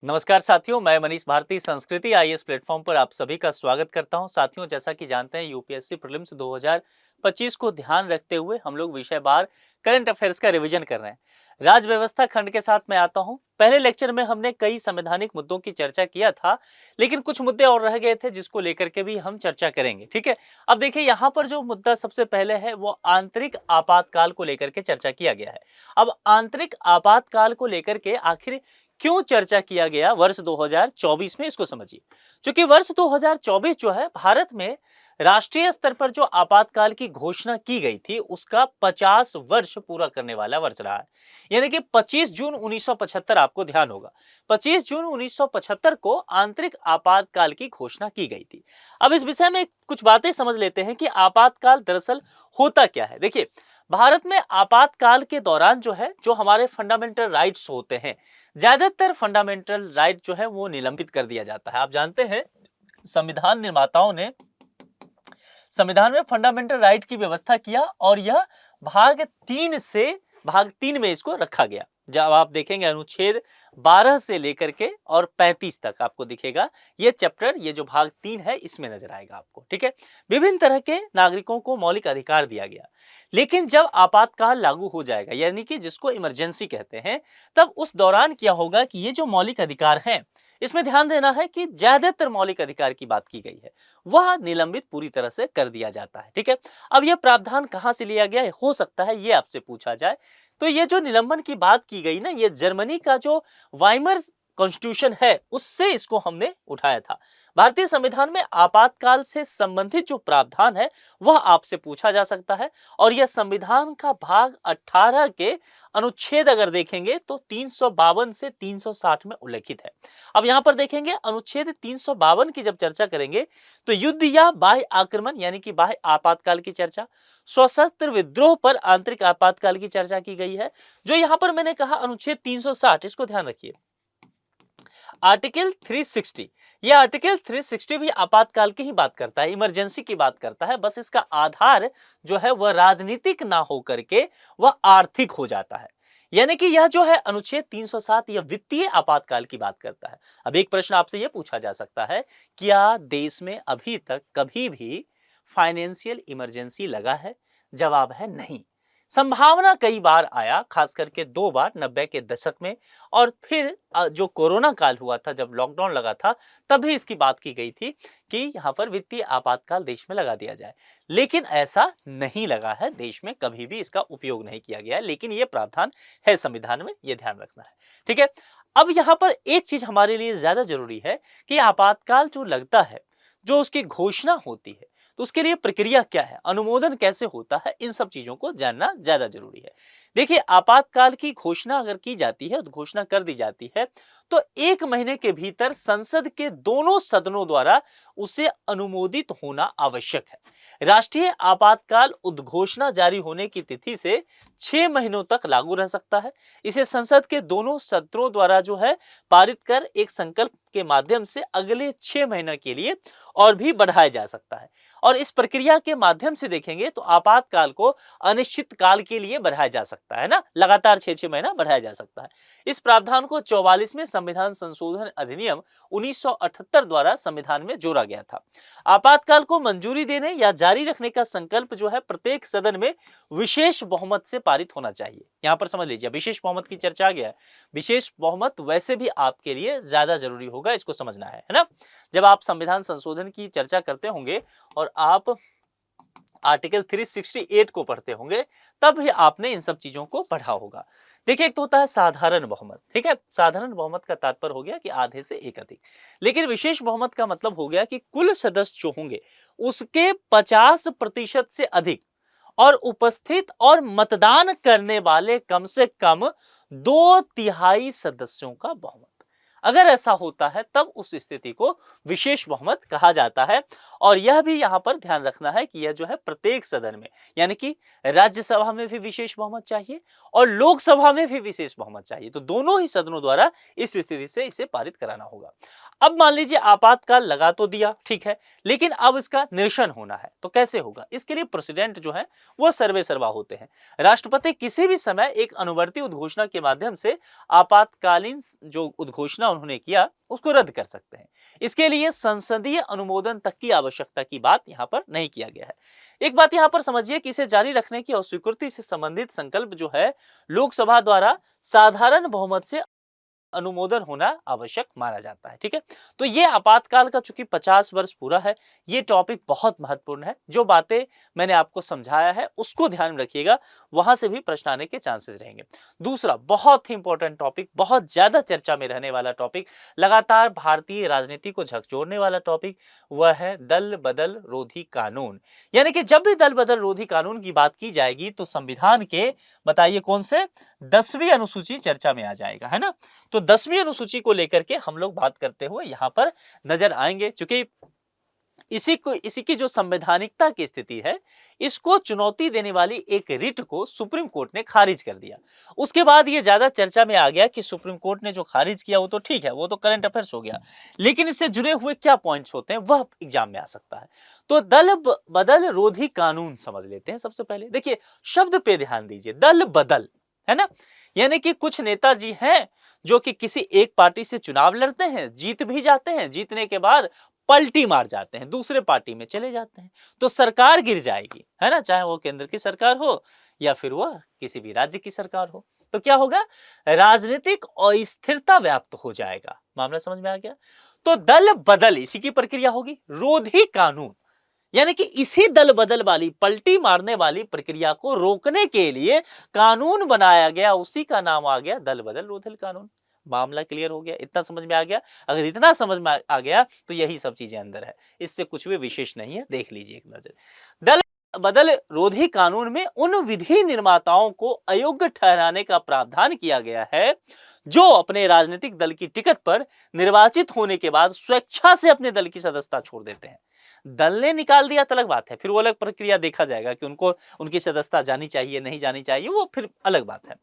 नमस्कार साथियों, मैं मनीष भारती संस्कृति आईएएस प्लेटफॉर्म पर आप सभी का स्वागत करता हूं। साथियों, जैसा कि जानते हैं यूपीएससी प्रीलिम्स 2025 को ध्यान रखते हुए हम लोग विषयवार करंट अफेयर्स का रिवीजन कर रहे हैं। राज व्यवस्था खंड के साथ मैं आता हूं। पहले लेक्चर में हमने कई संवैधानिक मुद्दों की चर्चा किया था, लेकिन कुछ मुद्दे और रह गए थे जिसको लेकर के भी हम चर्चा करेंगे। ठीक है, अब देखिए यहाँ पर जो मुद्दा सबसे पहले है वो आंतरिक आपातकाल को लेकर के चर्चा किया गया है। अब आंतरिक आपातकाल को लेकर के आखिर क्यों चर्चा किया गया वर्ष 2024 में, इसको समझिए। क्योंकि वर्ष 2024 जो है भारत में राष्ट्रीय स्तर पर जो आपातकाल की घोषणा की गई थी उसका 50 वर्ष पूरा करने वाला वर्ष रहा है। यानी कि 25 जून 1975, आपको ध्यान होगा 25 जून 1975 को आंतरिक आपातकाल की घोषणा की गई थी। अब इस विषय में कुछ बातें समझ लेते हैं कि आपातकाल दरअसल होता क्या है। देखिए, भारत में आपातकाल के दौरान जो है, जो हमारे फंडामेंटल राइट्स होते हैं, ज्यादातर फंडामेंटल राइट जो है वो निलंबित कर दिया जाता है। आप जानते हैं संविधान निर्माताओं ने संविधान में फंडामेंटल राइट की व्यवस्था किया और यह भाग 3 में इसको रखा गया। जब आप देखेंगे अनुच्छेद 12 से लेकर के और 35 तक आपको दिखेगा ये चैप्टर, ये जो भाग 3 है इसमें नजर आएगा आपको। ठीक है, विभिन्न तरह के नागरिकों को मौलिक अधिकार दिया गया। लेकिन जब आपातकाल लागू हो जाएगा, यानी कि जिसको इमरजेंसी कहते हैं, तब उस दौरान क्या होगा कि ये जो मौलिक अधिकार हैं, इसमें ध्यान देना है कि ज्यादातर मौलिक अधिकार की बात की गई है वह निलंबित पूरी तरह से कर दिया जाता है। ठीक है, अब यह प्रावधान कहां से लिया गया हो सकता है ये आपसे पूछा जाए, तो ये जो निलंबन की बात की गई ना, ये जर्मनी का जो वाइमर कॉन्स्टिट्यूशन है उससे इसको हमने उठाया था। भारतीय संविधान में आपातकाल से संबंधित जो प्रावधान है वह आपसे पूछा जा सकता है, और यह संविधान का भाग 18 के अनुच्छेद अगर देखेंगे तो 352 से 360 में उल्लेखित है। अब यहां पर देखेंगे अनुच्छेद 352 की जब चर्चा करेंगे तो युद्ध या बाह्य आक्रमण यानी कि बाह्य आपातकाल की चर्चा, सशस्त्र विद्रोह पर आंतरिक आपातकाल की चर्चा की गई है। जो यहां पर मैंने कहा अनुच्छेद 360, इसको ध्यान रखिए। आर्टिकल 360, यह आर्टिकल 360 भी आपातकाल की ही बात करता है, इमरजेंसी की बात करता है। बस इसका आधार जो है वह राजनीतिक ना हो करके वह आर्थिक हो जाता है। यानी कि यह जो है अनुच्छेद 307 यह वित्तीय आपातकाल की बात करता है। अब एक प्रश्न आपसे यह पूछा जा सकता है, क्या देश में अभी तक कभी भी फाइनेंशियल इमरजेंसी लगा है? जवाब है नहीं। संभावना कई बार आया, खास करके 2 बार 90 के दशक में, और फिर जो कोरोना काल हुआ था, जब लॉकडाउन लगा था, तभी इसकी बात की गई थी कि यहां पर वित्तीय आपातकाल देश में लगा दिया जाए। लेकिन ऐसा नहीं लगा है, देश में कभी भी इसका उपयोग नहीं किया गया है, लेकिन यह प्रावधान है संविधान में, यह ध्यान रखना है। ठीक है, अब यहां पर एक चीज हमारे लिए ज्यादा जरूरी है कि आपातकाल जो लगता है, जो उसकी घोषणा होती है, तो उसके लिए प्रक्रिया क्या है, अनुमोदन कैसे होता है, इन सब चीजों को जानना ज्यादा जरूरी है। देखिए, आपातकाल की घोषणा अगर की जाती है, तो घोषणा कर दी जाती है, तो 1 महीने के भीतर संसद के दोनों सदनों द्वारा उसे अनुमोदित होना आवश्यक है। राष्ट्रीय आपातकाल उद्घोषणा जारी होने की तिथि से 6 महीनों तक लागू रह सकता है। इसे संसद के दोनों सदनों द्वारा जो है पारित कर एक संकल्प के माध्यम से अगले 6 महीने के लिए और भी बढ़ाया जा सकता है। और इस प्रक्रिया के माध्यम से देखेंगे तो आपातकाल को अनिश्चित काल के लिए बढ़ाया जा सकता है ना, लगातार 6-6 महीना बढ़ाया जा सकता है। इस प्रावधान को 44वें संविधान संशोधन अधिनियम 1978 द्वारा संविधान में जोड़ा गया था। आपातकाल को मंजूरी देने या जारी रखने का संकल्प जो है प्रत्येक सदन में विशेष बहुमत से पारित होना चाहिए। यहां पर समझ लीजिए, विशेष बहुमत की चर्चा आ गया है। विशेष बहुमत वैसे भी आपके लिए ज्यादा जरूरी होगा, इसको समझना है ना। जब आप संविधान संशोधन की चर्चा करते होंगे और आप आर्टिकल 368 को पढ़ते होंगे, तब भी आपने इन सब चीजों को पढ़ा होगा। देखिए, एक तो होता है साधारण बहुमत। ठीक है, साधारण बहुमत का तात्पर्य हो गया कि आधे से एक अधिक, लेकिन विशेष बहुमत का मतलब हो गया कि कुल सदस्य जो होंगे उसके 50% से अधिक और उपस्थित और मतदान करने वाले कम से कम 2/3 सदस्यों का बहुमत। अगर ऐसा होता है तब उस स्थिति को विशेष बहुमत कहा जाता है। और यह भी यहां पर ध्यान रखना है कि यह जो है प्रत्येक सदन में, यानी कि राज्यसभा में भी विशेष बहुमत चाहिए और लोकसभा में भी विशेष बहुमत चाहिए, तो दोनों ही सदनों द्वारा इस स्थिति से इसे पारित कराना होगा। अब मान लीजिए आपातकाल लगा तो दिया, ठीक है, लेकिन अब इसका निरसन होना है, तो कैसे होगा? इसके लिए प्रेसिडेंट जो है वो सर्वे सर्वा होते हैं। राष्ट्रपति किसी भी समय एक अनुवर्ती उद्घोषणा के माध्यम से आपातकालीन जो उद्घोषणा उन्होंने किया उसको रद्द कर सकते हैं। इसके लिए संसदीय अनुमोदन तक की आवश्यकता की बात यहाँ पर नहीं किया गया है। एक बात यहाँ पर समझिए कि इसे जारी रखने की अस्वीकृति से संबंधित संकल्प जो है लोकसभा द्वारा साधारण बहुमत से अनुमोदन होना आवश्यक माना जाता है। ठीक है, तो ये आपातकाल का चूंकि 50 वर्ष पूरा है, ये टॉपिक बहुत महत्वपूर्ण है। जो बातें मैंने आपको समझाया है उसको ध्यान में रखिएगा, वहां से भी प्रश्न आने के चांसेस रहेंगे। दूसरा बहुत ही इंपॉर्टेंट टॉपिक, बहुत ज्यादा चर्चा में रहने वाला टॉपिक, लगातार भारतीय राजनीति को झकझोरने वाला टॉपिक, वह है दल बदल रोधी कानून। यानी कि जब भी दल बदल रोधी कानून की बात की जाएगी तो संविधान के बताइए कौन से 10वीं अनुसूची चर्चा में आ जाएगा, है ना। तो 10वीं अनुसूची को लेकर के हम लोग बात करते हुए यहां पर नजर आएंगे, क्योंकि इसी की जो संवैधानिकता की स्थिति है, इसको चुनौती देने वाली एक रिट को सुप्रीम कोर्ट ने खारिज कर दिया। उसके बाद ये ज्यादा चर्चा में आ गया कि सुप्रीम कोर्ट ने जो खारिज किया वो तो ठीक है, वो तो करंट अफेयर्स हो गया, लेकिन इससे जुड़े हुए क्या पॉइंट्स होते हैं वह एग्जाम में आ सकता है। तो दल बदल रोधी कानून समझ लेते हैं। सबसे पहले देखिए शब्द पे ध्यान दीजिए, दल बदल, है ना। यानी कि कुछ नेताजी हैं जो कि किसी एक पार्टी से चुनाव लड़ते हैं, जीत भी जाते हैं, जीतने के बाद पलटी मार जाते हैं, दूसरे पार्टी में चले जाते हैं, तो सरकार गिर जाएगी, है ना, चाहे वो केंद्र की सरकार हो या फिर वह किसी भी राज्य की सरकार हो। तो क्या होगा, राजनीतिक अस्थिरता व्याप्त हो जाएगा। मामला समझ में आ गया। तो दल बदल इसी की प्रक्रिया होगी, रोधी कानून, यानी कि इसी दल बदल वाली पलटी मारने वाली प्रक्रिया को रोकने के लिए कानून बनाया गया, उसी का नाम आ गया दल बदल रोधी कानून। मामला क्लियर हो गया, इतना समझ में आ गया। अगर इतना समझ में आ गया तो यही सब चीजें अंदर है, इससे कुछ भी विशेष नहीं है, देख लीजिए एक नजर। दल बदल रोधी कानून में उन विधि निर्माताओं को अयोग्य ठहराने का प्रावधान किया गया है जो अपने राजनीतिक दल की टिकट पर निर्वाचित होने के बाद स्वेच्छा से अपने दल की सदस्यता छोड़ देते हैं। दल ने निकाल दिया तो अलग बात है, फिर वो अलग प्रक्रिया देखा जाएगा कि उनको उनकी सदस्यता जानी चाहिए नहीं जानी चाहिए, वो फिर अलग बात है।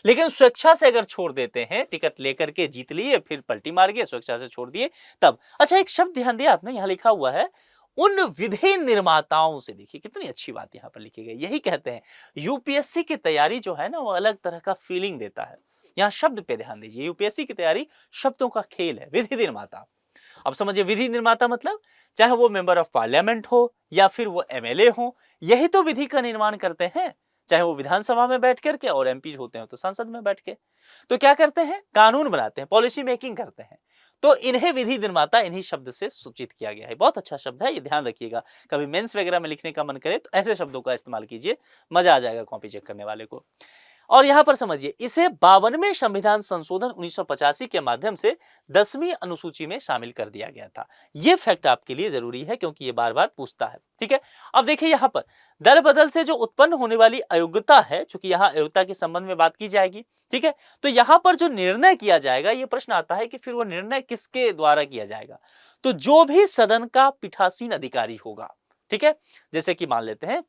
लेकिन स्वेच्छा से अगर छोड़ देते हैं, टिकट लेकर के जीत लिए फिर पलटी मार गए, स्वेच्छा से छोड़ दिए तब। अच्छा एक शब्द ध्यान दिया आपने, यहां लिखा हुआ है उन विधि निर्माताओं से। देखिए कितनी अच्छी बात यहां पर लिखी गई। यही कहते हैं यूपीएससी की तैयारी जो है ना वो अलग तरह का फीलिंग देता है। यहां शब्द पे ध्यान दीजिए, यूपीएससी की तैयारी शब्दों का खेल है। विधि निर्माता, अब समझिए विधि निर्माता मतलब चाहे वो मेंबर ऑफ पार्लियामेंट हो या फिर वो एमएलए हो, यही तो विधि का निर्माण करते हैं, चाहे वो विधानसभा में बैठ करके और एमपी होते हैं तो संसद में बैठ के। तो क्या करते हैं, कानून बनाते हैं, पॉलिसी मेकिंग करते हैं। तो इन्हें विधि निर्माता इन्हीं शब्द से सूचित किया गया है। बहुत अच्छा शब्द है, ये ध्यान रखिएगा। कभी मेंस वगैरह में लिखने का मन करे तो ऐसे शब्दों का इस्तेमाल कीजिए, मजा आ जाएगा कॉपी चेक करने वाले को। और यहां पर समझिए इसे 52वें संविधान संशोधन 1985 के माध्यम से 10वीं अनुसूची में शामिल कर दिया गया था। यह फैक्ट आपके लिए जरूरी है क्योंकि ये बार बार पूछता है। ठीक है, अब देखिए यहां पर दल बदल से जो उत्पन्न होने वाली अयोग्यता है, चूंकि यहां अयोग्यता के संबंध में बात की जाएगी, ठीक है, तो यहां पर जो निर्णय किया जाएगा, ये प्रश्न आता है कि फिर वो निर्णय किसके द्वारा किया जाएगा। तो जो भी सदन का पीठासीन अधिकारी होगा, ठीक है, जैसे कि मान लेते हैं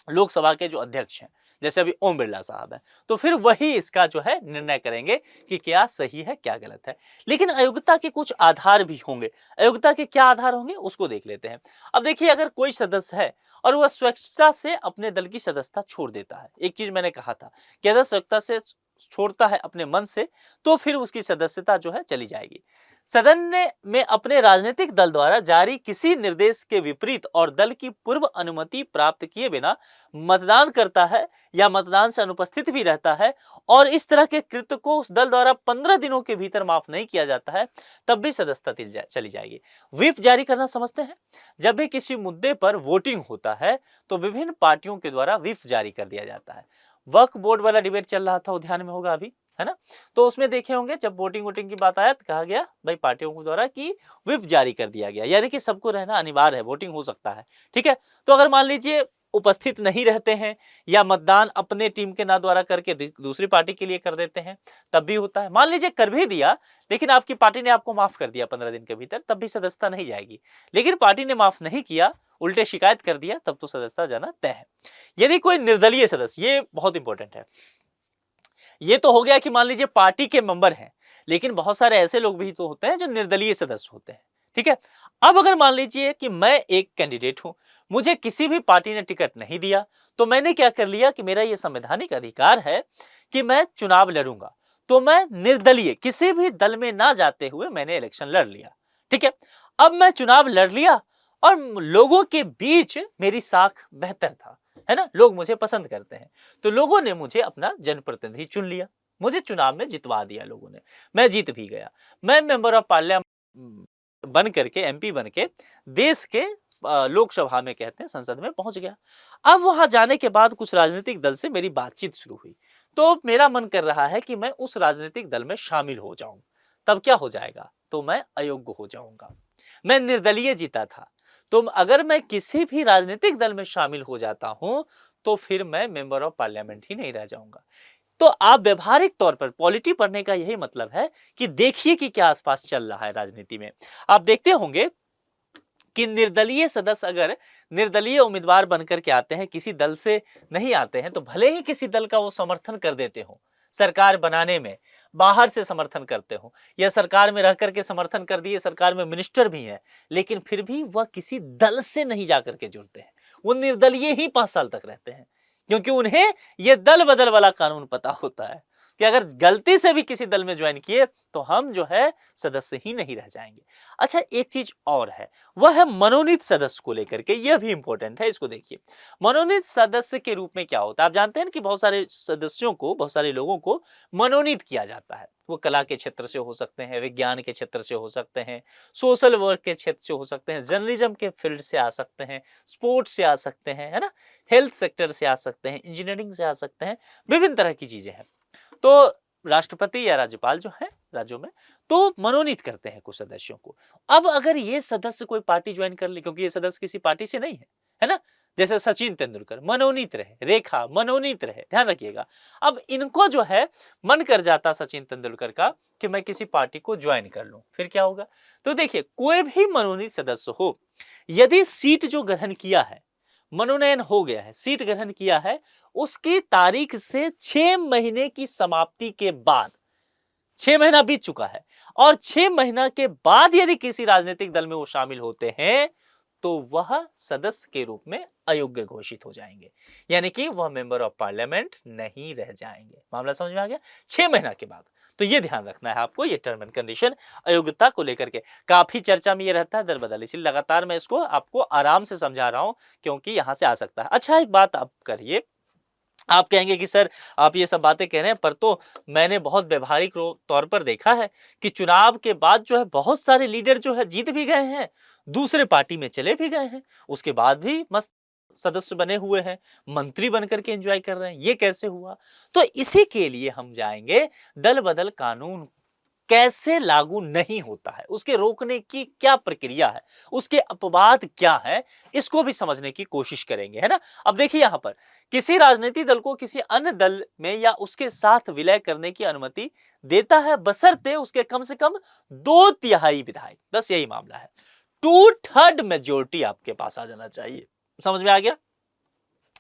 लोकसभा के जो अध्यक्ष हैं, जैसे अभी ओम बिरला साहब हैं, तो फिर वही इसका जो है निर्णय करेंगे कि क्या सही है क्या गलत है। लेकिन अयोग्यता के कुछ आधार भी होंगे। अयोग्यता के क्या आधार होंगे उसको देख लेते हैं। अब देखिए अगर कोई सदस्य है और वह स्वेच्छा से अपने दल की सदस्यता छोड़ देता है, एक चीज मैंने कहा था कि अगर स्वेच्छा से छोड़ता है अपने मन से तो फिर उसकी सदस्यता जो है चली जाएगी। सदन में अपने राजनीतिक दल द्वारा जारी किसी निर्देश के विपरीत और दल की पूर्व अनुमति प्राप्त किए बिना मतदान करता है या मतदान से अनुपस्थित भी रहता है और इस तरह के कृत्य को उस दल द्वारा 15 दिनों के भीतर माफ नहीं किया जाता है, तब भी सदस्यता चली जाएगी। व्हिप जारी करना समझते हैं, जब भी किसी मुद्दे पर वोटिंग होता है तो विभिन्न पार्टियों के द्वारा व्हिप जारी कर दिया जाता है। वक्फ बोर्ड वाला डिबेट चल रहा था, वो ध्यान में होगा अभी, है ना। तो उसमें देखे होंगे जब वोटिंग की बात आया तो कहा गया भाई पार्टियों के द्वारा कि व्हिप जारी कर दिया गया, यानी कि सबको रहना अनिवार्य है, वोटिंग हो सकता है। ठीक है, तो अगर मान लीजिए उपस्थित नहीं रहते हैं या मतदान अपने टीम के ना द्वारा करके दूसरी पार्टी के लिए कर देते हैं तब भी होता है। मान लीजिए कर भी दिया लेकिन आपकी पार्टी ने आपको माफ कर दिया 15 दिन के भीतर, तब भी सदस्यता नहीं जाएगी। लेकिन पार्टी ने माफ नहीं किया, उल्टे शिकायत कर दिया, तब तो सदस्यता जाना तय है। यदि कोई निर्दलीय सदस्य, ये बहुत इंपॉर्टेंट है, ये तो हो गया कि मान लीजिए पार्टी के मेंबर हैं, लेकिन बहुत सारे ऐसे लोग भी तो होते हैं जो निर्दलीय सदस्य होते हैं। ठीक है, अब अगर मान लीजिए कि मैं एक कैंडिडेट हूं, मुझे किसी भी पार्टी ने टिकट नहीं दिया, तो मैंने क्या कर लिया कि मेरा यह संवैधानिक अधिकार है कि मैं चुनाव लड़ूंगा। तो मैं निर्दलीय किसी भी दल में ना जाते हुए मैंने इलेक्शन लड़ लिया। ठीक है, अब मैं चुनाव लड़ लिया और लोगों के बीच मेरी साख बेहतर था, है ना, लोग मुझे पसंद करते हैं, तो लोगों ने मुझे अपना जनप्रतिनिधि चुन लिया, मुझे चुनाव में जितवा दिया लोगों ने, मैं जीत भी गया। मैं मेंबर ऑफ पार्लियामेंट बन करके, एमपी बन के देश के लोकसभा में कहते हैं संसद में पहुंच गया। अब वहां जाने के बाद कुछ राजनीतिक दल से मेरी बातचीत शुरू हुई, तो मेरा मन कर रहा है कि मैं उस राजनीतिक दल में शामिल हो जाऊं। तब क्या हो जाएगा, तो मैं अयोग्य हो जाऊंगा। मैं निर्दलीय जीता था, तो अगर मैं किसी भी राजनीतिक दल में शामिल हो जाता हूं तो फिर मैं मेंबर ऑफ पार्लियामेंट ही नहीं रह जाऊंगा। तो आप व्यवहारिक तौर पर पॉलिटी पढ़ने का यही मतलब है कि देखिए कि क्या आसपास चल रहा है राजनीति में। आप देखते होंगे कि निर्दलीय सदस्य अगर निर्दलीय उम्मीदवार बनकर के आते हैं, किसी दल से नहीं आते हैं, तो भले ही किसी दल का वो समर्थन कर देते हो, सरकार बनाने में बाहर से समर्थन करते हो या सरकार में रह करके समर्थन कर दिए, सरकार में मिनिस्टर भी हैं, लेकिन फिर भी वह किसी दल से नहीं जाकर के जुड़ते हैं, वो निर्दलीय ही 5 साल तक रहते हैं, क्योंकि उन्हें यह दल बदल वाला कानून पता होता है कि अगर गलती से भी किसी दल में ज्वाइन किए तो हम जो है सदस्य ही नहीं रह जाएंगे। अच्छा, एक चीज और है, वह है मनोनीत सदस्य को लेकर के, यह भी इंपॉर्टेंट है, इसको देखिए। मनोनीत सदस्य के रूप में क्या होता है, आप जानते हैं कि बहुत सारे सदस्यों को, बहुत सारे लोगों को मनोनीत किया जाता है। वो कला के क्षेत्र से हो सकते हैं, विज्ञान के क्षेत्र से हो सकते हैं, सोशल वर्क के क्षेत्र से हो सकते हैं, जर्नलिज्म के फील्ड से आ सकते हैं, स्पोर्ट्स से आ सकते हैं, है ना, हेल्थ सेक्टर से आ सकते हैं, इंजीनियरिंग से आ सकते हैं, विभिन्न तरह की चीजें हैं। तो राष्ट्रपति या राज्यपाल जो है राज्यों में, तो मनोनीत करते हैं कुछ सदस्यों को। अब अगर ये सदस्य कोई पार्टी ज्वाइन कर ले, क्योंकि ये सदस्य किसी पार्टी से नहीं है ना, जैसे सचिन तेंदुलकर मनोनीत रहे, रेखा मनोनीत रहे, ध्यान रखिएगा। अब इनको जो है मन कर जाता सचिन तेंदुलकर का कि मैं किसी पार्टी को ज्वाइन कर लूं, फिर क्या होगा, तो देखिए कोई भी मनोनीत सदस्य हो, यदि सीट जो ग्रहण किया है, मनोनयन हो गया है, सीट ग्रहण किया है, उसकी तारीख से 6 महीने की समाप्ति के बाद, 6 महीना बीत चुका है और 6 महीना के बाद यदि किसी राजनीतिक दल में वो शामिल होते हैं तो वह सदस्य के रूप में अयोग्य घोषित हो जाएंगे, यानी कि वह मेंबर ऑफ पार्लियामेंट नहीं रह जाएंगे। मामला समझ में आ गया, 6 महीना के बाद। तो ये ध्यान रखना है आपको, ये टर्म एंड कंडीशन अयोग्यता को लेकर के काफी चर्चा में ये रहता है दल बदल, इसलिए लगातार मैं इसको आपको आराम से समझा रहा हूं, क्योंकि यहां से आ सकता है। अच्छा, एक बात आप करिए, आप कहेंगे कि सर आप ये सब बातें कह रहे हैं, पर तो मैंने बहुत व्यवहारिक तौर पर देखा है कि चुनाव के बाद जो है बहुत सारे लीडर जो है जीत भी गए हैं, दूसरे पार्टी में चले भी गए हैं, उसके बाद भी मस्त सदस्य बने हुए हैं, मंत्री बनकर के एंजॉय कर रहे हैं, ये कैसे हुआ। तो इसी के लिए हम जाएंगे दल बदल कानून कैसे लागू नहीं होता है, उसके रोकने की क्या प्रक्रिया है, उसके अपवाद क्या है, इसको भी समझने की कोशिश करेंगे, है ना। अब देखिए यहां पर किसी राजनीतिक दल को किसी अन्य दल में या उसके साथ विलय करने की अनुमति देता है, बशर्ते उसके कम से कम 2/3 विधायक, बस यही मामला है, 2/3 मेजोरिटी आपके पास आ जाना चाहिए। समझ में आ गया।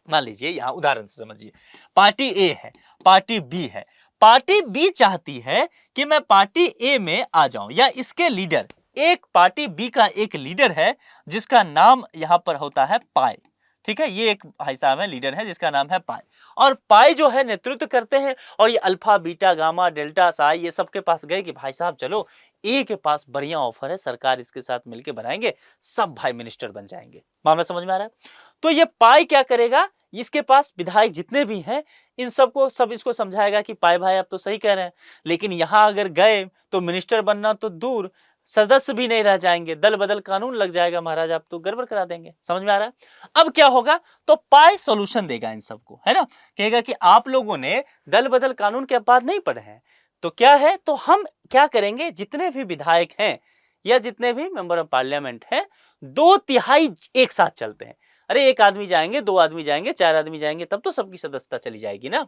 मान लीजिए यहां उदाहरण से समझिए, पार्टी ए है, पार्टी बी है, पार्टी बी चाहती है कि मैं पार्टी ए में आ जाऊं, या इसके लीडर, एक पार्टी बी का एक लीडर है जिसका नाम यहां पर होता है पाई, ठीक है, ये एक भाई साहब है, लीडर है जिसका नाम है पाई, और पाई जो है नेतृत्व करते हैं, और ये alpha beta gamma delta Sai ये सबके पास गए कि भाई साहब चलो ए के पास बढ़िया ऑफर है, सरकार इसके साथ मिलकर बनाएंगे, सब भाई मिनिस्टर बन जाएंगे। मामला समझ में आ रहा है। तो ये पाई क्या करेगा, इसके पास विधायक जितने भी हैं इन सबको, सब इसको समझाएगा कि पाई भाई आप तो सही कह रहे हैं, लेकिन यहां अगर गए तो मिनिस्टर बनना तो दूर, सदस्य भी नहीं रह जाएंगे, दल बदल कानून लग जाएगा महाराज, आप तो गड़बड़ करा देंगे। समझ में आ रहा है। अब क्या होगा, तो पाई सॉल्यूशन देगा इन सबको, है ना, कहेगा कि आप लोगों ने दल बदल कानून के अपवाद नहीं पढ़े हैं, तो क्या है, तो हम क्या करेंगे, जितने भी विधायक हैं या जितने भी मेंबर ऑफ पार्लियामेंट हैं, 2/3 एक साथ चलते हैं। अरे एक आदमी जाएंगे, 2 आदमी जाएंगे, 4 आदमी जाएंगे, तब तो सबकी सदस्यता चली जाएगी ना।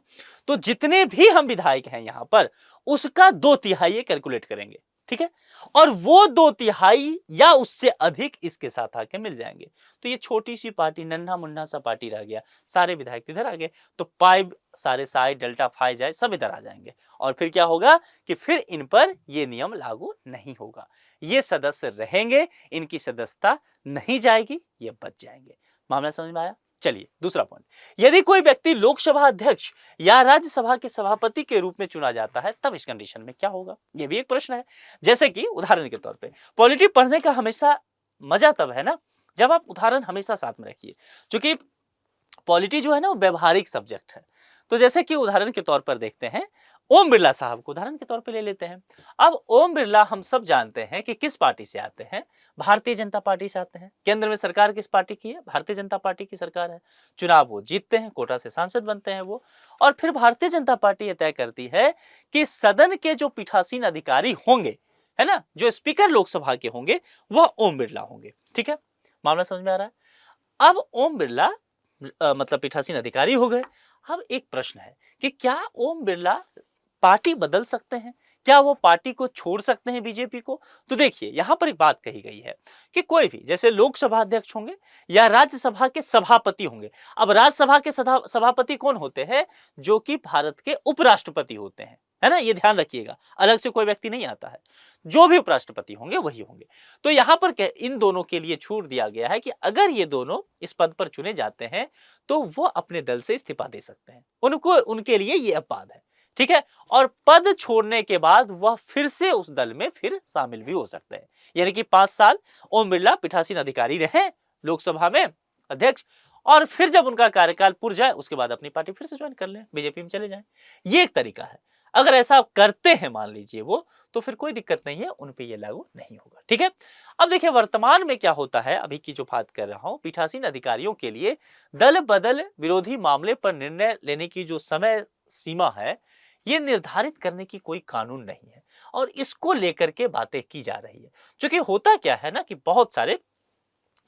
तो जितने भी हम विधायक हैं यहां पर, उसका 2/3 कैलकुलेट करेंगे, ठीक है, और वो 2/3 या उससे अधिक इसके साथ आके मिल जाएंगे। तो ये छोटी सी पार्टी, नन्हा मुन्ना सा पार्टी रह गया, सारे विधायक इधर आ गए, तो पाई सारे साई डेल्टा फाई जाए सब इधर आ जाएंगे, और फिर क्या होगा कि फिर इन पर ये नियम लागू नहीं होगा, ये सदस्य रहेंगे, इनकी सदस्यता नहीं जाएगी, ये बच जाएंगे। मामला समझ में आया। चलिए दूसरा पॉइंट, यदि कोई व्यक्ति लोकसभा अध्यक्ष या राज्यसभा के सभापति के रूप में चुना जाता है तब इस कंडीशन में क्या होगा, यह भी एक प्रश्न है। जैसे कि उदाहरण के तौर पे पॉलिटी पढ़ने का हमेशा मजा तब है ना जब आप उदाहरण हमेशा साथ में रखिए, क्योंकि पॉलिटी जो है ना वो व्यवहारिक सब्जेक्ट है। तो जैसे कि उदाहरण के तौर पर देखते हैं, ओम बिरला साहब को उदाहरण के तौर पर ले लेते हैं। अब ओम बिरला हम सब जानते हैं कि किस पार्टी से आते हैं, भारतीय जनता पार्टी से आते हैं। केंद्र में सरकार किस पार्टी की है, भारतीय जनता पार्टी की सरकार है। चुनाव वो जीतते हैं, कोटा से सांसद बनते हैं वो, और फिर भारतीय जनता पार्टी ये तय करती है कि सदन के जो पीठासीन अधिकारी होंगे, है ना, जो स्पीकर लोकसभा के होंगे वह ओम बिरला होंगे। ठीक है, मामला समझ में आ रहा है। अब ओम बिरला मतलब पीठासीन अधिकारी हो गए। अब एक प्रश्न है कि क्या ओम बिरला पार्टी बदल सकते हैं, क्या वो पार्टी को छोड़ सकते हैं बीजेपी को? तो देखिए यहां पर एक बात कही गई है कि कोई भी जैसे लोकसभा अध्यक्ष होंगे या राज्यसभा के सभापति होंगे। अब राज्यसभा के सभापति कौन होते हैं? जो कि भारत के उपराष्ट्रपति होते हैं, है ना, ये ध्यान रखिएगा, अलग से कोई व्यक्ति नहीं आता है। जो भी उपराष्ट्रपति होंगे वही होंगे। तो यहां पर इन दोनों के लिए छूट दिया गया है कि अगर ये दोनों इस पद पर चुने जाते हैं तो वो अपने दल से इस्तीफा दे सकते हैं, उनको उनके लिए ये अपवाद है। ठीक है, और पद छोड़ने के बाद वह फिर से उस दल में फिर शामिल भी हो सकते हैं। यानी कि 5 साल ओम बिरला पीठासीन अधिकारी रहे लोकसभा में अध्यक्ष, और फिर जब उनका कार्यकाल पूरा जाए उसके बाद अपनी पार्टी फिर से ज्वाइन कर लें, बीजेपी में चले जाएं। ये एक तरीका है। अगर ऐसा करते हैं मान लीजिए वो, तो फिर कोई दिक्कत नहीं है, उन पे ये लागू नहीं होगा। ठीक है, अब देखिए वर्तमान में क्या होता है, अभी की जो बात कर रहा हूं, पीठासीन अधिकारियों के लिए दल बदल विरोधी मामले पर निर्णय लेने की जो समय सीमा है ये निर्धारित करने की कोई कानून नहीं है, और इसको लेकर के बातें की जा रही है। क्योंकि होता क्या है ना कि बहुत सारे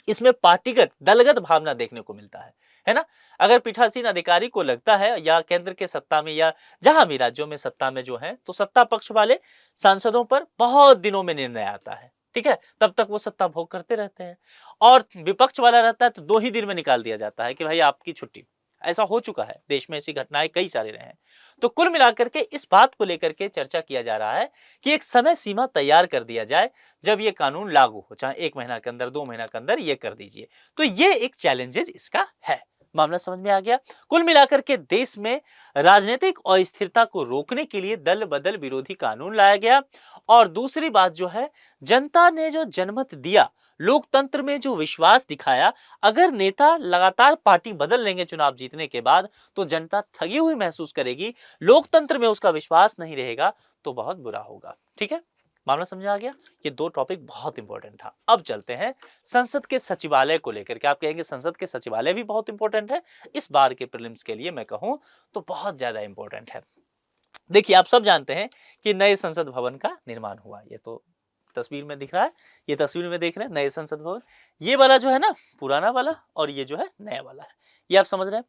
इसमें पार्टीगत दलगत भावना देखने को मिलता है ना। अगर पीठासीन अधिकारी को लगता है या केंद्र के सत्ता में या जहां भी राज्यों में सत्ता में जो है, तो सत्ता पक्ष वाले सांसदों पर बहुत दिनों में निर्णय आता है, ठीक है, तब तक वो सत्ता भोग करते रहते हैं, और विपक्ष वाला रहता है तो 2 ही दिन में निकाल दिया जाता है कि भाई आपकी छुट्टी। ऐसा हो चुका है देश में, ऐसी घटनाएं कई सारे रहे हैं। तो कुल मिलाकर के इस बात को लेकर के चर्चा किया जा रहा है कि एक समय सीमा तैयार कर दिया जाए जब ये कानून लागू हो, चाहे 1 महीना के अंदर 2 महीना के अंदर ये कर दीजिए। तो ये एक चैलेंजेस इसका है। मामला समझ में आ गया। कुल मिलाकर के देश में राजनीतिक अस्थिरता को रोकने के लिए दल बदल विरोधी कानून लाया गया, और दूसरी बात जो है, जनता ने जो जनमत दिया, लोकतंत्र में जो विश्वास दिखाया, अगर नेता लगातार पार्टी बदल लेंगे चुनाव जीतने के बाद तो जनता ठगी हुई महसूस करेगी, लोकतंत्र में उसका विश्वास नहीं रहेगा, तो बहुत बुरा होगा। ठीक है, मामला समझ आ गया। ये 2 टॉपिक बहुत इंपॉर्टेंट था। अब चलते हैं संसद के सचिवालय को लेकर के। आप कहेंगे संसद के सचिवालय भी बहुत इंपॉर्टेंट है, इस बार के प्रीलिम्स के लिए मैं कहूं तो बहुत ज्यादा इंपॉर्टेंट है। देखिए आप सब जानते हैं कि नए संसद भवन का निर्माण हुआ, ये तो तस्वीर में दिख रहा है, ये तस्वीर में देख रहे हैं नए संसद भवन, ये वाला जो है ना पुराना वाला, और ये जो है नया वाला है, ये आप समझ रहे हैं।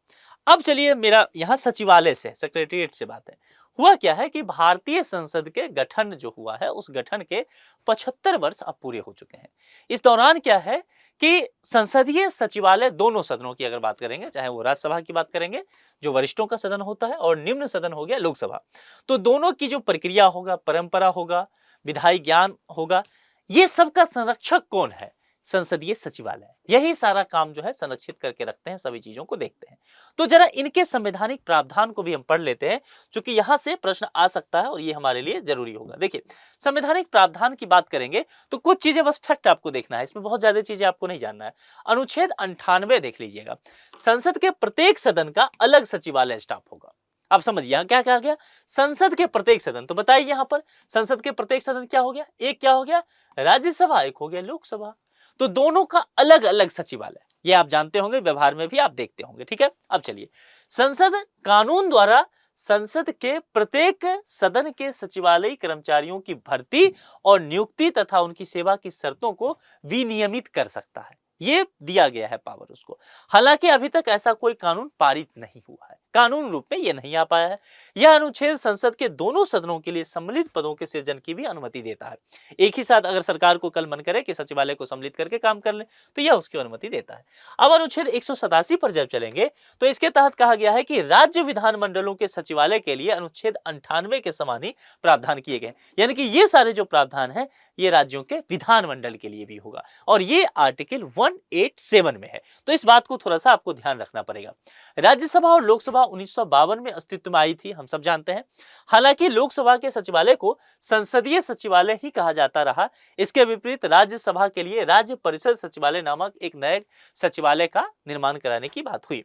अब चलिए मेरा यहाँ सचिवालय से, सेक्रेटरीट से बात है। हुआ क्या है कि भारतीय संसद के गठन जो हुआ है, उस गठन के 75 वर्ष अब पूरे हो चुके हैं। इस दौरान क्या है कि संसदीय सचिवालय दोनों सदनों की अगर बात करेंगे, चाहे वो राज्यसभा की बात करेंगे जो वरिष्ठों का सदन होता है, और निम्न सदन हो गया लोकसभा, तो दोनों की जो प्रक्रिया होगा, परंपरा होगा, विधायी ज्ञान होगा, ये सब का संरक्षक कौन है? संसदीय सचिवालय। यही सारा काम जो है संरक्षित करके रखते हैं, सभी चीजों को देखते हैं। तो जरा इनके संवैधानिक प्रावधान को भी हम पढ़ लेते हैं, क्योंकि यहां से प्रश्न आ सकता है और ये हमारे लिए जरूरी होगा। देखिए संवैधानिक प्रावधान की बात करेंगे तो कुछ चीजें बस फैक्ट आपको देखना है, इसमें बहुत ज्यादा चीजें आपको नहीं जानना है। अनुच्छेद 98 देख लीजिएगा, संसद के प्रत्येक सदन का अलग सचिवालय स्टाफ होगा। आप समझिए यहां क्या कहा गया, संसद के प्रत्येक सदन। तो बताइए यहां पर संसद के प्रत्येक सदन क्या हो गया, एक क्या हो गया राज्यसभा, एक हो गया लोकसभा। तो दोनों का अलग अलग सचिवालय, ये आप जानते होंगे, व्यवहार में भी आप देखते होंगे। ठीक है, अब चलिए संसद कानून द्वारा संसद के प्रत्येक सदन के सचिवालय कर्मचारियों की भर्ती और नियुक्ति तथा उनकी सेवा की शर्तों को विनियमित कर सकता है, ये दिया गया है पावर उसको। हालांकि अभी तक ऐसा कोई कानून पारित नहीं हुआ है, कानून रूप में ये नहीं आ पाया है। यह अनुच्छेद संसद के दोनों सदनों के लिए सम्मिलित पदों के सृजन की भी अनुमति देता है। एक ही साथ अगर सरकार को कल मन करे कि सचिवालय को सम्मिलित करके काम कर ले तो यह उसकी अनुमति देता है। अब अनुच्छेद 187 पर जब चलेंगे तो इसके तहत कहा गया है कि राज्य विधानमंडलों के सचिवालय के लिए अनुच्छेद 98 के समान ही प्रावधान किए गए, यानी कि ये सारे जो प्रावधान है ये राज्यों के विधानमंडल के लिए भी होगा और ये आर्टिकल 187 में है। तो इस बात को थोड़ा सा आपको ध्यान रखना पड़ेगा। राज्यसभा और लोकसभा 1952 में अस्तित्व में आई थी, हम सब जानते हैं। हालांकि लोकसभा के सचिवालय को संसदीय सचिवालय ही कहा जाता रहा। इसके विपरीत राज्यसभा के लिए राज्य परिषद सचिवालय नामक एक नए सचिवालय का निर्माण कराने की बात हुई।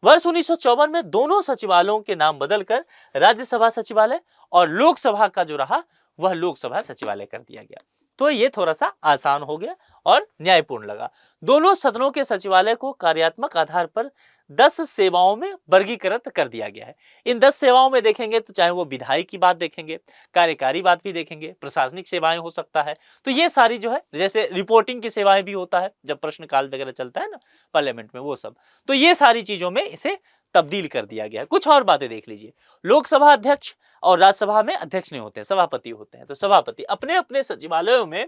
वर्ष 1954 में दोनों सचिवालयों के नाम बदलकर राज्यसभा सचिवालय और लोकसभा का जो रहा वह लोकसभा सचिवालय कर दिया गया। तो ये थोड़ा सा आसान हो गया और न्यायपूर्ण लगा। दोनों सदनों के सचिवालय को कार्यात्मक आधार पर 10 सेवाओं में वर्गीकृत कर दिया गया है। इन 10 सेवाओं में देखेंगे तो चाहे वो विधायी की बात देखेंगे, कार्यकारी बात भी देखेंगे, प्रशासनिक सेवाएं हो सकता है, तो ये सारी जो है जैसे रिपोर्टिंग की सेवाएं भी होता है जब प्रश्नकाल वगैरह चलता है ना पार्लियामेंट में, वो सब, तो ये सारी चीजों में इसे तब्दील कर दिया गया है। कुछ और बातें देख लीजिए। लोकसभा अध्यक्ष और राज्यसभा में अध्यक्ष नहीं होते हैं, सभापति होते हैं। तो सभापति अपने अपने सचिवालयों में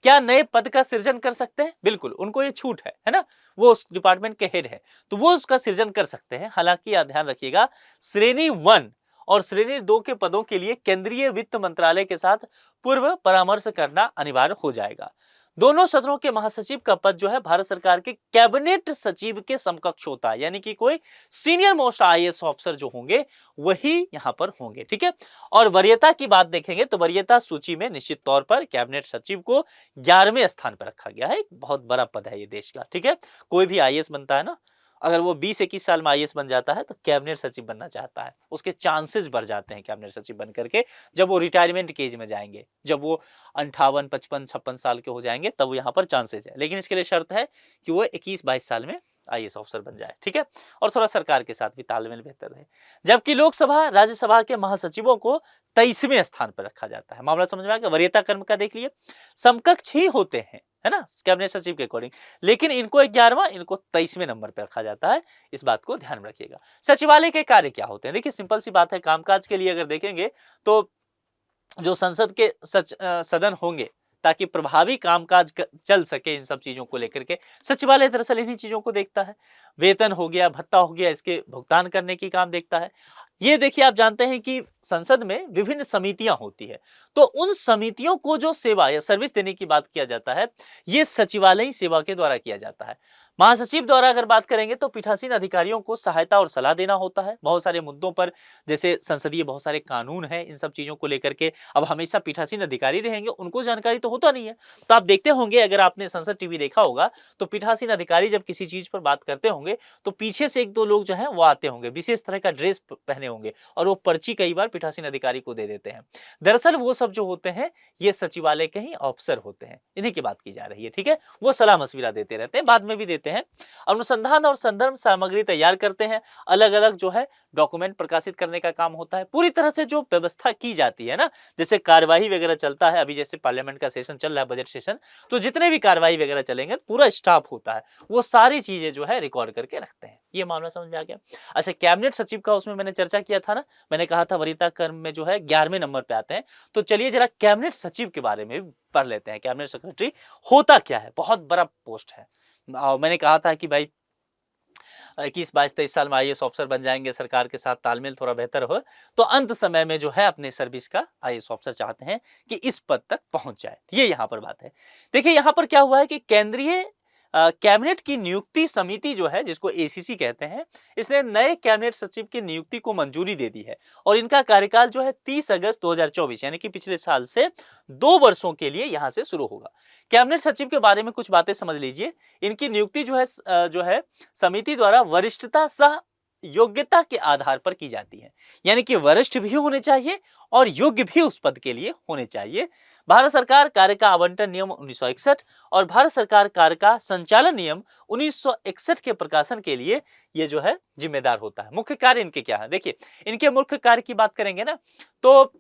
क्या नए पद का सृजन कर सकते हैं? बिल्कुल, उनको ये छूट है ना, वो उस डिपार्टमेंट के हेड है तो वो उसका सृजन कर सकते हैं। हालांकि यह ध्यान रखिएगा, श्रेणी 1 और श्रेणी 2 के पदों के लिए केंद्रीय वित्त मंत्रालय के साथ पूर्व परामर्श करना अनिवार्य हो जाएगा। दोनों सदनों के महासचिव का पद जो है भारत सरकार के कैबिनेट सचिव के समकक्ष होता है, यानी कि कोई सीनियर मोस्ट आईएएस ऑफिसर जो होंगे वही यहां पर होंगे, ठीक है। और वरीयता की बात देखेंगे तो वरीयता सूची में निश्चित तौर पर कैबिनेट सचिव को 11वें स्थान पर रखा गया है। एक बहुत बड़ा पद है ये देश का, ठीक है। कोई भी आईएएस बनता है ना, अगर वो 20-21 साल में आईएएस बन जाता है तो कैबिनेट सचिव बनना चाहता है, उसके चांसेस बढ़ जाते हैं कैबिनेट सचिव बन करके। जब वो रिटायरमेंट के एज में जाएंगे, जब वो 58, 55, 56 साल के हो जाएंगे तब यहाँ पर चांसेस है, लेकिन इसके लिए शर्त है कि वो 21-22 साल में आईएएस ऑफिसर बन जाए, ठीक है। और थोड़ा सरकार के साथ भी तालमेल बेहतर रहे। जबकि लोकसभा राज्यसभा के महासचिवों को 23वें स्थान पर रखा जाता है। मामला समझ में आ गया। वरीयता क्रम का देख लिए, समकक्ष ही होते हैं, है ना, कैबिनेट सचिव के अकॉर्डिंग, लेकिन इनको 11वां, इनको 23वें नंबर पर रखा जाता है। इस बात को ध्यान में रखिएगा। सचिवालय के कार्य क्या होते हैं? देखिए सिंपल सी बात है, कामकाज के लिए अगर देखेंगे तो जो संसद के सदन होंगे ताकि प्रभावी कामकाज चल सके, इन सब चीजों को लेकर के सचिवालय दरअसल इन्हीं चीजों को देखता है। वेतन हो गया, भत्ता हो गया, इसके भुगतान करने की काम देखता है। ये देखिए, आप जानते हैं कि संसद में विभिन्न समितियां होती है, तो उन समितियों को जो सेवा या सर्विस देने की बात किया जाता है ये सचिवालय सेवा के द्वारा किया जाता है। महासचिव द्वारा अगर बात करेंगे तो पीठासीन अधिकारियों को सहायता और सलाह देना होता है बहुत सारे मुद्दों पर, जैसे संसदीय बहुत सारे कानून हैं, इन सब चीजों को लेकर के अब हमेशा पीठासीन अधिकारी रहेंगे, उनको जानकारी तो होता नहीं है। तो आप देखते होंगे, अगर आपने संसद टीवी देखा होगा तो पीठासीन अधिकारी जब किसी चीज पर बात करते होंगे तो पीछे से 1-2 लोग जो है वो आते होंगे, विशेष तरह का ड्रेस पहने होंगे और वो पर्ची कई बार पीठासीन अधिकारी को दे देते हैं। दरअसल वो सब जो होते हैं ये सचिवालय के ही अफसर होते हैं, इन्हीं की बात की जा रही है, ठीक है। वो सलाह मशविरा देते रहते हैं, बाद में भी देते हैं, अनुसंधान और संदर्भ सामग्री तैयार करते हैं, अलग अलग जो है डॉक्यूमेंट प्रकाशित करने का काम होता है। पूरी तरह से जो व्यवस्था की जाती है ना, जैसे कार्यवाही वगैरह चलता है, अभी जैसे पार्लियामेंट का सेशन चल रहा है, बजट सेशन, तो जितने भी कार्यवाही वगैरह चलेंगे पूरा स्टाफ होता है, वो सारी चीजें जो है रिकॉर्ड करके रखते हैं। ये मामला समझ में आ गया। अच्छा, कैबिनेट सचिव का उसमें मैंने चर्चा किया था ना, मैंने कहा था वरीयता क्रम में जो है 11वें नंबर पे आते हैं। तो चलिए जरा कैबिनेट सचिव के बारे में पढ़ लेते हैं। कैबिनेट सेक्रेटरी होता क्या है? बहुत बड़ा पोस्ट है। मैंने कहा था कि भाई 21, 22, 23 साल में आईएएस ऑफिसर बन जाएंगे, सरकार के साथ तालमेल थोड़ा बेहतर हो, तो अंत समय में जो है अपने सर्विस का आईएएस ऑफिसर चाहते हैं कि इस पद तक पहुंच जाए। ये यहाँ पर बात है। देखिए यहाँ पर क्या हुआ है कि केंद्रीय कैबिनेट की नियुक्ति समिति जो है, जिसको एसीसी कहते हैं, इसने नए कैबिनेट सचिव की नियुक्ति को मंजूरी दे दी है और इनका कार्यकाल जो है 30 अगस्त 2024 यानी कि पिछले साल से 2 वर्षों के लिए यहां से शुरू होगा। कैबिनेट सचिव के बारे में कुछ बातें समझ लीजिए। इनकी नियुक्ति जो है समिति द्वारा वरिष्ठता सह योग्यता के आधार पर की जाती है, यानी कि वरिष्ठ भी होने चाहिए और योग्य भी उस पद के लिए होने चाहिए। भारत सरकार कार्य का आवंटन नियम 1961 और भारत सरकार कार्य का संचालन नियम 1961 के प्रकाशन के लिए ये जो है जिम्मेदार होता है। मुख्य कार्य इनके क्या है? देखिए, इनके मुख्य कार्य की बात करेंगे ना, तो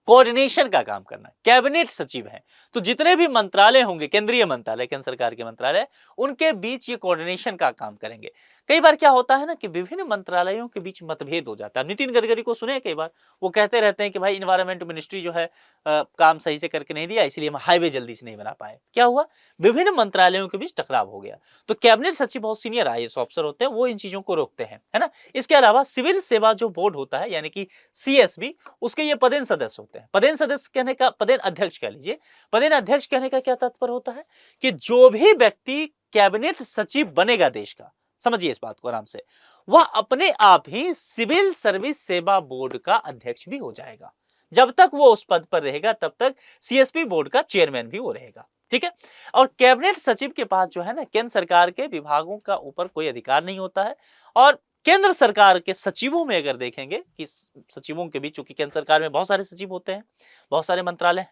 कोऑर्डिनेशन का काम करना, कैबिनेट सचिव हैं। तो जितने भी मंत्रालय होंगे, केंद्रीय मंत्रालय, केंद्र सरकार के मंत्रालय, उनके बीच ये कोऑर्डिनेशन का काम करेंगे। कई बार क्या होता है ना कि विभिन्न मंत्रालयों के बीच मतभेद हो जाता है। नितिन गडकरी को सुने कई बार, वो कहते रहते हैं कि भाई इन्वायरमेंट मिनिस्ट्री जो है काम सही से करके नहीं दिया, इसलिए हम हाईवे जल्दी से नहीं बना पाए। क्या हुआ, विभिन्न मंत्रालयों के बीच टकराव हो गया। तो कैबिनेट सचिव बहुत सीनियर आईएएस ऑफिसर होते हैं, वो इन चीजों को रोकते हैं, है ना। इसके अलावा सिविल सेवा जो बोर्ड होता है यानी कि सीएसबी, उसके ये पदेन सदस्य होते हैं। पदेन सदस्य कहने का, पदेन अध्यक्ष कह लीजिए, पदेन अध्यक्ष कहने का क्या तात्पर्य होता है कि जो भी व्यक्ति कैबिनेट सचिव बनेगा देश का, समझिए इस बात को आराम से, वह अपने आप ही सिविल सर्विस सेवा बोर्ड का अध्यक्ष भी हो जाएगा। जब तक वो उस पद पर रहेगा तब तक सीएसपी बोर्ड का चेयरमैन भी वो रहेगा, ठीक है। और कैबिनेट सचिव के पास जो है ना, केंद्र सरकार के विभागों का ऊपर कोई अधिकार नहीं होता है। और केंद्र सरकार के सचिवों में अगर देखेंगे कि सचिवों के बीच, चूंकि केंद्र सरकार में बहुत सारे सचिव होते हैं, बहुत सारे मंत्रालय,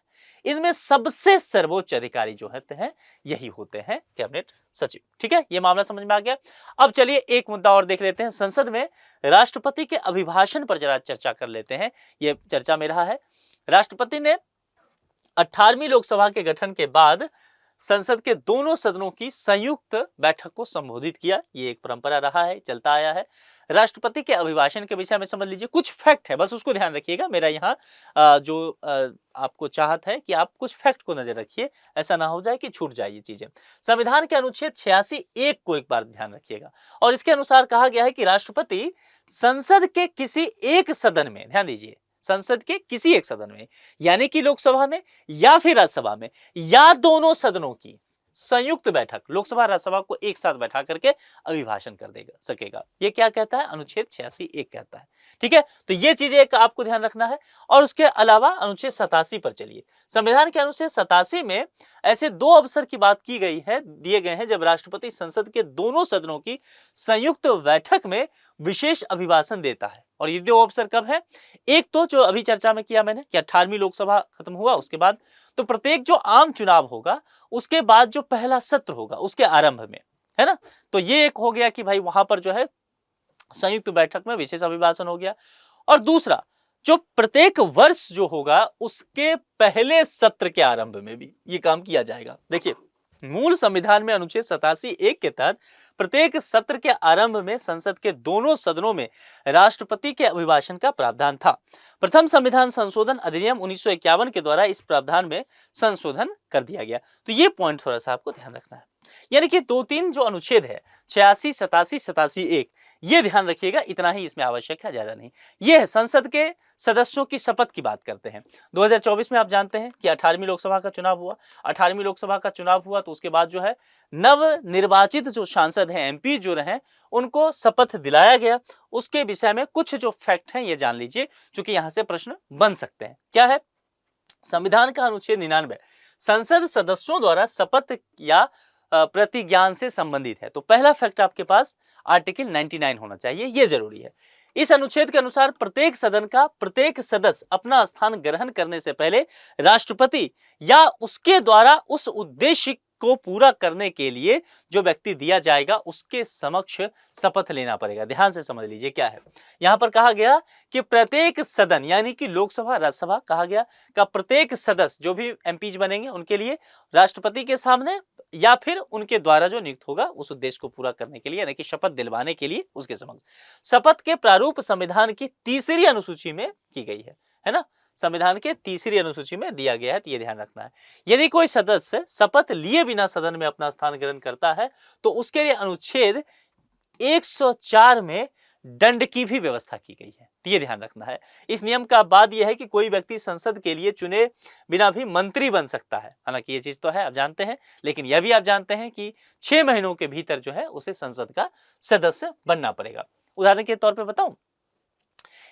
इनमें सबसे सर्वोच्च अधिकारी जो होते हैं यही होते हैं कैबिनेट सचिव, ठीक है। ये मामला समझ में आ गया। अब चलिए एक मुद्दा और देख लेते हैं। संसद में राष्ट्रपति के अभिभाषण पर जरा चर्चा कर लेते हैं। ये चर्चा में रहा है, राष्ट्रपति ने 18वीं लोकसभा के गठन के बाद संसद के दोनों सदनों की संयुक्त बैठक को संबोधित किया। ये एक परंपरा रहा है, चलता आया है। राष्ट्रपति के अभिभाषण के विषय में समझ लीजिए, कुछ फैक्ट है, बस उसको ध्यान रखिएगा। मेरा यहाँ आपको चाहत है कि आप कुछ फैक्ट को नजर रखिए, ऐसा ना हो जाए कि छूट जाए ये चीजें। संविधान के अनुच्छेद 86(1) को एक बार ध्यान रखिएगा, और इसके अनुसार कहा गया है कि राष्ट्रपति संसद के किसी एक सदन में, ध्यान दीजिए, संसद के किसी एक सदन में, यानी कि लोकसभा में या फिर राज्यसभा में, या दोनों सदनों की संयुक्त बैठक, लोकसभा राज्यसभा को एक साथ बैठा करके अभिभाषण कर देगा सकेगा। ये क्या कहता है, अनुच्छेद 86(1) कहता है, ठीक है। तो ये चीजें एक आपको ध्यान रखना है। और उसके अलावा अनुच्छेद 87 पर चलिए। संविधान के अनुच्छेद 87 में ऐसे दो अवसर की बात की गई है, दिए गए हैं, जब राष्ट्रपति संसद के दोनों सदनों की संयुक्त बैठक में विशेष अभिभाषण देता है। और ये दो अवसर कब है, एक तो जो अभी चर्चा में किया मैंने कि 18वीं लोकसभा खत्म हुआ उसके बाद, तो प्रत्येक जो आम चुनाव होगा उसके बाद जो पहला सत्र होगा उसके आरंभ में, है ना। तो ये एक हो गया कि भाई वहां पर जो है संयुक्त बैठक में विशेष अभिभाषण हो गया। और दूसरा, जो प्रत्येक वर्ष जो होगा उसके पहले सत्र के आरंभ में भी ये काम किया जाएगा। देखिए, मूल संविधान में अनुच्छेद 87(1) के तहत प्रत्येक सत्र के आरंभ में संसद के दोनों सदनों में राष्ट्रपति के अभिभाषण का प्रावधान था। प्रथम संविधान संशोधन अधिनियम 1951 के द्वारा इस प्रावधान में संशोधन कर दिया गया। तो ये पॉइंट थोड़ा सा आपको ध्यान रखना है, यानी कि 2-3 जो अनुच्छेद है, 86, 87, 87(1), ये ध्यान रखिएगा, इतना ही इसमें आवश्यक है, ज्यादा नहीं। ये है संसद के सदस्यों की शपथ की बात करते हैं। 2024 में आप जानते हैं कि 18वीं लोकसभा का चुनाव हुआ। 18वीं लोकसभा का चुनाव हुआ तो उसके बाद जो है नव निर्वाचित जो सांसद हैं, एमपी जो रहे, उनको शपथ दिलाया गया। उसके विषय में कुछ जो फैक्ट हैं ये जान लीजिए, क्योंकि यहां से प्रश्न बन सकते हैं। क्या है, संविधान का अनुच्छेद 99 संसद सदस्यों द्वारा शपथ या प्रतिज्ञान से संबंधित है। तो पहला फैक्ट आपके पास आर्टिकल 99 होना चाहिए, यह जरूरी है। इस अनुच्छेद के अनुसार प्रत्येक सदन का प्रत्येक सदस्य अपना स्थान ग्रहण करने से पहले राष्ट्रपति या उसके द्वारा उस उद्देश्य को पूरा करने के लिए जो व्यक्ति दिया जाएगा उसके समक्ष शपथ लेना पड़ेगा। ध्यान से समझ लीजिए क्या है। यहां पर कहा गया कि प्रत्येक सदन यानी कि लोकसभा, राज्यसभा कहा गया का प्रत्येक सदस्य जो भी एमपीज बनेंगे उनके लिए राष्ट्रपति के सामने या फिर उनके द्वारा जो नियुक्त होगा उस उद्देश्य को पूरा करने के लिए, यानी कि शपथ दिलवाने के लिए उसके समक्ष। शपथ के प्रारूप संविधान की 3री अनुसूची में की गई है ना। संविधान के 3री अनुसूची में दिया गया है, तो ये ध्यान रखना है। यदि कोई सदस्य शपथ लिए बिना सदन में अपना स्थान ग्रहण करता है तो उसके लिए अनुच्छेद 104 में दंड की भी व्यवस्था की गई है, तो ये ध्यान रखना है। इस नियम का बाद यह है कि कोई व्यक्ति संसद के लिए चुने बिना भी मंत्री बन सकता है। हालांकि ये चीज तो है, आप जानते हैं, लेकिन यह भी आप जानते हैं कि 6 महीनों के भीतर जो है उसे संसद का सदस्य बनना पड़ेगा। उदाहरण के तौर पर बताऊं,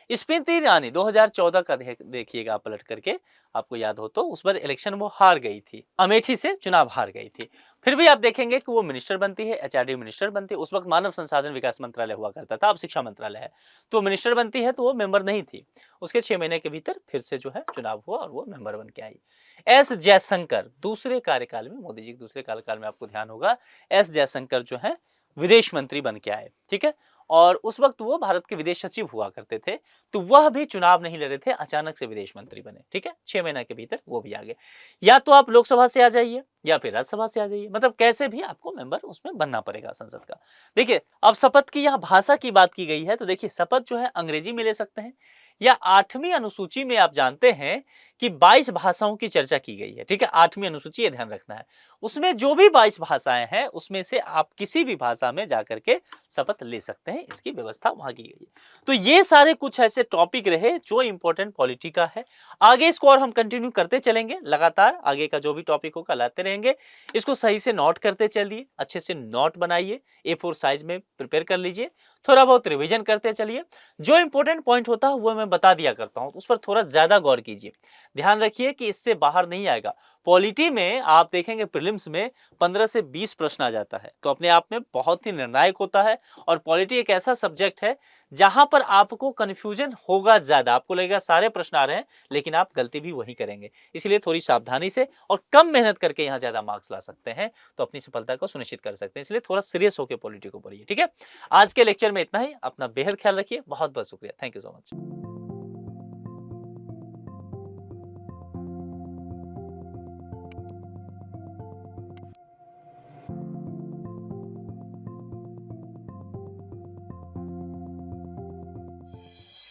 स्मृति ईरानी 2014 का देखिएगा आप पलट करके, आपको याद हो तो, उस बार इलेक्शन वो हार गई थी, अमेठी से चुनाव हार गई थी। फिर भी आप देखेंगे कि वो मिनिस्टर बनती है, एचआरडी मिनिस्टर बनती है। उस वक्त मानव संसाधन विकास मंत्रालय हुआ करता था, अब शिक्षा मंत्रालय है। तो मिनिस्टर बनती है तो वो मेंबर नहीं थी। उसके 6 महीने के भीतर फिर से जो है चुनाव हुआ और वो मेंबर बन के आई। एस जयशंकर दूसरे कार्यकाल में, मोदी जी के दूसरे कार्यकाल में आपको ध्यान होगा, एस जयशंकर जो है विदेश मंत्री बन के आए, ठीक है। और उस वक्त वो भारत के विदेश सचिव हुआ करते थे, तो वह भी चुनाव नहीं लड़े थे, अचानक से विदेश मंत्री बने, ठीक है। 6 महीने के भीतर वो भी आ गए। या तो आप लोकसभा से आ जाइए या फिर राज्यसभा से आ जाइए, मतलब कैसे भी आपको मेंबर उसमें बनना पड़ेगा संसद का। देखिए, अब शपथ की यहाँ भाषा की बात की गई है, तो देखिए शपथ जो है अंग्रेजी में ले सकते हैं, या 8वीं अनुसूची में आप जानते हैं कि 22 भाषाओं की चर्चा की गई है, ठीक है। 8वीं अनुसूची, ये ध्यान रखना है, उसमें जो भी 22 भाषाएं हैं उसमें से आप किसी भी भाषा में जाकर के शपथ ले सकते हैं, इसकी व्यवस्था वहां की गई है। तो ये सारे कुछ ऐसे टॉपिक रहे जो इंपॉर्टेंट पॉलिटी का है। आगे इसको और हम कंटिन्यू करते चलेंगे, लगातार आगे का जो भी टॉपिक होगा लाते रहेंगे। इसको सही से नोट करते चलिए, अच्छे से नोट बनाइए, A4 साइज में प्रिपेयर कर लीजिए, थोड़ा बहुत रिवीजन करते चलिए। जो इंपॉर्टेंट पॉइंट होता है वो मैं बता दिया करता हूं, उस पर थोड़ा ज्यादा गौर कीजिए। ध्यान रखिए कि इससे बाहर नहीं आएगा। पॉलिटी में आप देखेंगे प्रीलिम्स में 15 से 20 प्रश्न आ जाता है, तो अपने आप में बहुत ही निर्णायक होता है। और पॉलिटी एक ऐसा सब्जेक्ट है जहां पर आपको कंफ्यूजन होगा ज्यादा, आपको लगेगा सारे प्रश्न आ रहे हैं, लेकिन आप गलती भी वही करेंगे। इसलिए थोड़ी सावधानी से और कम मेहनत करके यहाँ ज्यादा मार्क्स ला सकते हैं, तो अपनी सफलता को सुनिश्चित कर सकते हैं। इसलिए थोड़ा सीरियस होकर पॉलिटी को पढ़िए, ठीक है। आज के लेक्चर में इतना ही। अपना बेहद ख्याल रखिए। बहुत बहुत शुक्रिया। Thank you so much.